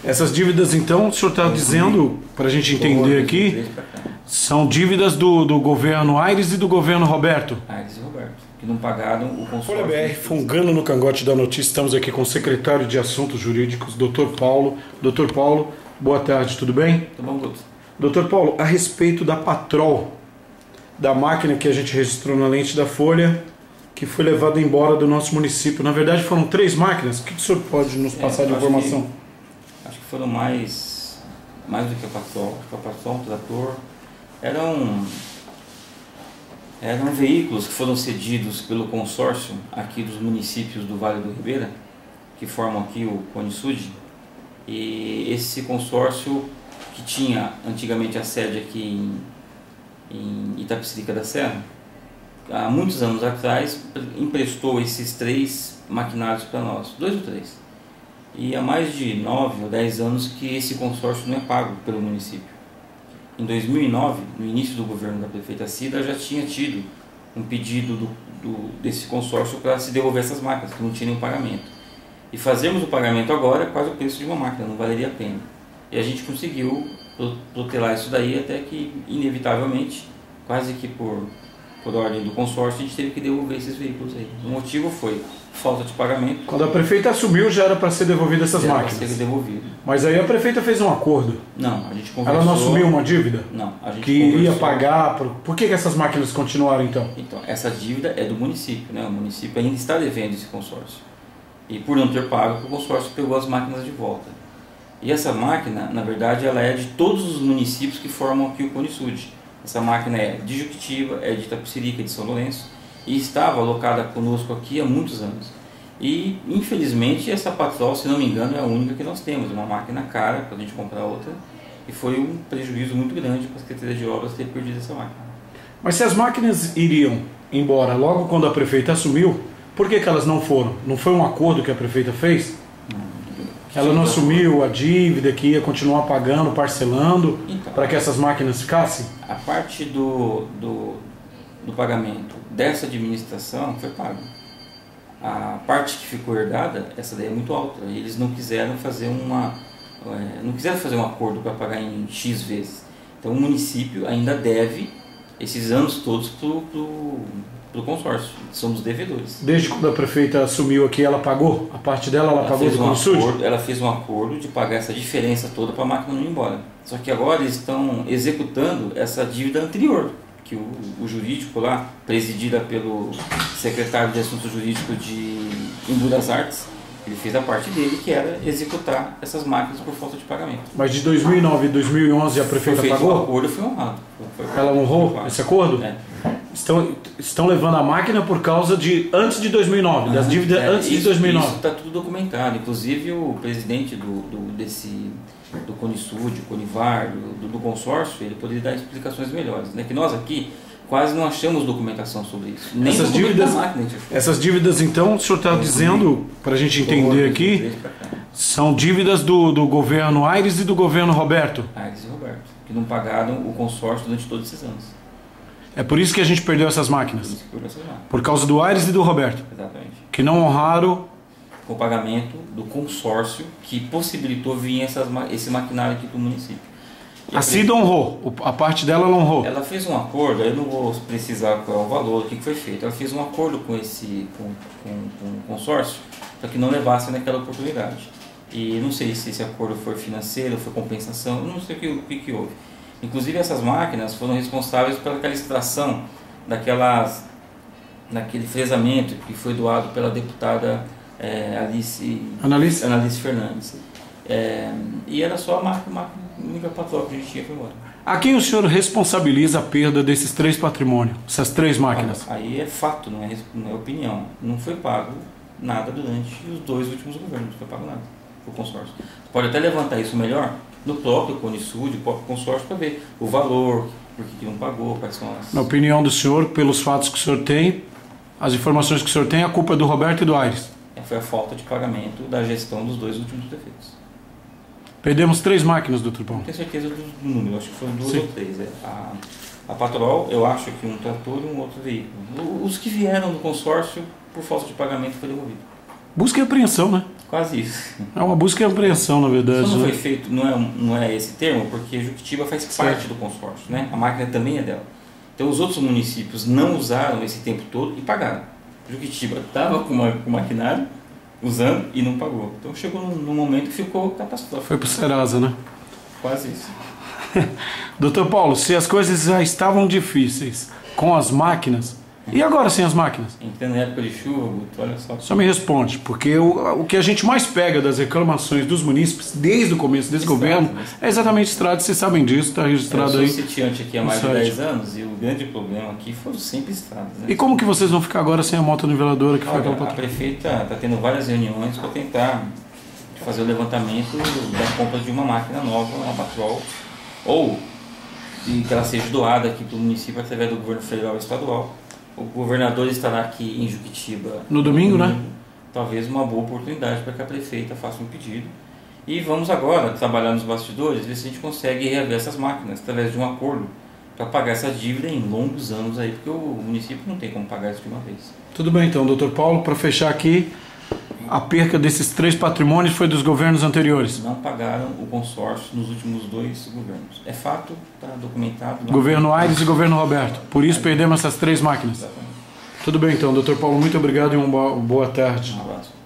Essas dívidas, então, o senhor está dizendo, para a gente entender aqui, são dívidas do governo Aires e do governo Roberto? Aires e Roberto, que não pagaram o consórcio. Folha BR, fungando no cangote da notícia, estamos aqui com o secretário de Assuntos Jurídicos, Dr. Paulo. Dr. Paulo, boa tarde, tudo bem? Tudo bom, Guto? Dr. Paulo, a respeito da Patrol, da máquina que a gente registrou na lente da Folha, que foi levada embora do nosso município. Na verdade, foram 3 máquinas. O que o senhor pode nos passar de informação? Acho que foram mais do que a Patrol. Acho que a Patrol, um trator, eram veículos que foram cedidos pelo consórcio aqui dos municípios do Vale do Ribeira, que formam aqui o Cone Sud. E esse consórcio, que tinha antigamente a sede aqui em Itapecerica da Serra, há muitos anos atrás emprestou esses 3 maquinários para nós, 2 ou 3. E há mais de 9 ou 10 anos que esse consórcio não é pago pelo município. Em 2009, no início do governo da prefeita Cida, já tinha tido um pedido desse consórcio para se devolver essas máquinas, que não tinham nenhum pagamento. E fazermos o pagamento agora é quase o preço de uma máquina, não valeria a pena. E a gente conseguiu protelar isso daí até que, inevitavelmente, quase que por ordem do consórcio, a gente teve que devolver esses veículos aí. O motivo foi falta de pagamento. Quando a prefeita assumiu, já era para ser devolvida essas máquinas. Para ser devolvido. Mas aí a prefeita fez um acordo. Não, a gente conversou. Ela não assumiu uma dívida? Não, a gente que conversou. Ia pagar. Por que essas máquinas continuaram então? Então, essa dívida é do município, né? O município ainda está devendo esse consórcio. E por não ter pago, o consórcio pegou as máquinas de volta. E essa máquina, na verdade, ela é de todos os municípios que formam aqui o Cone Sud. Essa máquina é de Juquitiba, é de Itapecerica, de São Lourenço, e estava alocada conosco aqui há muitos anos. E, infelizmente, essa Patrol, se não me engano, é a única que nós temos, uma máquina cara para a gente comprar outra, e foi um prejuízo muito grande para a Secretaria de Obras ter perdido essa máquina. Mas se as máquinas iriam embora logo quando a prefeita assumiu, por que elas não foram? Não foi um acordo que a prefeita fez? Ela não assumiu a dívida, que ia continuar pagando, parcelando, então, para que essas máquinas ficassem? A parte do pagamento dessa administração foi paga. A parte que ficou herdada, essa daí é muito alta. Eles não quiseram fazer um acordo para pagar em X vezes. Então o município ainda deve esses anos todos pro consórcio. Somos devedores. Desde quando a prefeita assumiu aqui, ela pagou? A parte dela, ela pagou do Cone Sud? Ela fez um acordo de pagar essa diferença toda para a máquina não ir embora. Só que agora eles estão executando essa dívida anterior, que o jurídico lá, presidida pelo secretário de Assuntos Jurídicos de Embu das Artes, ele fez a parte dele, que era executar essas máquinas por falta de pagamento. Mas de 2009 e 2011 a prefeita pagou? O acordo foi honrado. Ela honrou esse acordo? É. Estão levando a máquina por causa de antes de 2009, das dívidas antes de 2009. Isso está tudo documentado. Inclusive o presidente do Cone Sud, do Conivar, do consórcio, ele poderia dar explicações melhores, né? Que nós aqui quase não achamos documentação sobre isso. Nem essas dívidas, então, o senhor está dizendo, para a gente entender aqui, são dívidas do governo Aires e do governo Roberto? Aires e Roberto, que não pagaram o consórcio durante todos esses anos. É por isso que a gente perdeu essas máquinas? Por causa do Aires e do Roberto? Exatamente. Que não honraram com o pagamento do consórcio que possibilitou vir esse maquinário aqui para o município. A Cida honrou, a parte dela ela honrou. Ela fez um acordo, eu não vou precisar qual é o valor, o que foi feito. Ela fez um acordo com o consórcio para que não levasse naquela oportunidade. E não sei se esse acordo foi financeiro, foi compensação, eu não sei o que houve. Inclusive essas máquinas foram responsáveis pela extração daquele fresamento que foi doado pela deputada Analice Fernandes. E era só a única Patrol que a gente tinha para embora. A quem o senhor responsabiliza a perda desses 3 patrimônios, essas 3 máquinas? Aí é fato, não é opinião. Não foi pago nada durante os 2 últimos governos, não foi pago nada por consórcio. Pode até levantar isso melhor no próprio Cone Sud, o próprio consórcio, para ver o valor, por que não pagou, quais são as... Na opinião do senhor, pelos fatos que o senhor tem, as informações que o senhor tem, a culpa é do Roberto e do Aires? Foi a falta de pagamento da gestão dos 2 últimos prefeitos. Perdemos 3 máquinas, doutor Paulo. Não tenho certeza do número, acho que foram 2 ou 3. A Patrol, eu acho que um trator e um outro veículo. Os que vieram do consórcio, por falta de pagamento, foi devolvido. Busca e apreensão, né? Quase isso. É uma busca e apreensão, na verdade. Isso não né? foi feito, não é esse termo, porque Juquitiba faz parte do consórcio, né? A máquina também é dela. Então os outros municípios não usaram esse tempo todo e pagaram. Juquitiba estava com o maquinário usando e não pagou. Então chegou num momento que ficou catastrófico. Foi pro Serasa, né? Quase isso. Doutor Paulo, se as coisas já estavam difíceis com as máquinas, e agora sem as máquinas? Entrando na época de chuva, Guto, olha só. Só me responde, porque o que a gente mais pega das reclamações dos munícipes, desde o começo desse governo, é exatamente estrada, vocês sabem disso, está registrado aí. Eu sou sitiante aqui há mais de 10 anos e o grande problema aqui foram sempre estradas. Né? E como que vocês vão ficar agora sem a moto niveladora que foi aquela A patrulha? prefeita está tendo várias reuniões para tentar fazer o levantamento da compra de uma máquina nova, uma Patrol, ou que ela seja doada aqui para o município através do governo federal e estadual. O governador estará aqui em Juquitiba no domingo, né? Talvez uma boa oportunidade para que a prefeita faça um pedido. E vamos agora trabalhar nos bastidores, ver se a gente consegue reaver essas máquinas através de um acordo para pagar essa dívida em longos anos aí, porque o município não tem como pagar isso de uma vez. Tudo bem então, doutor Paulo, para fechar aqui, a perca desses 3 patrimônios foi dos governos anteriores. Não pagaram o consórcio nos últimos 2 governos. É fato, está documentado. Governo Aires e governo Roberto. Por isso perdemos essas 3 máquinas. Exatamente. Tudo bem então, doutor Paulo, muito obrigado e uma boa tarde. Um abraço.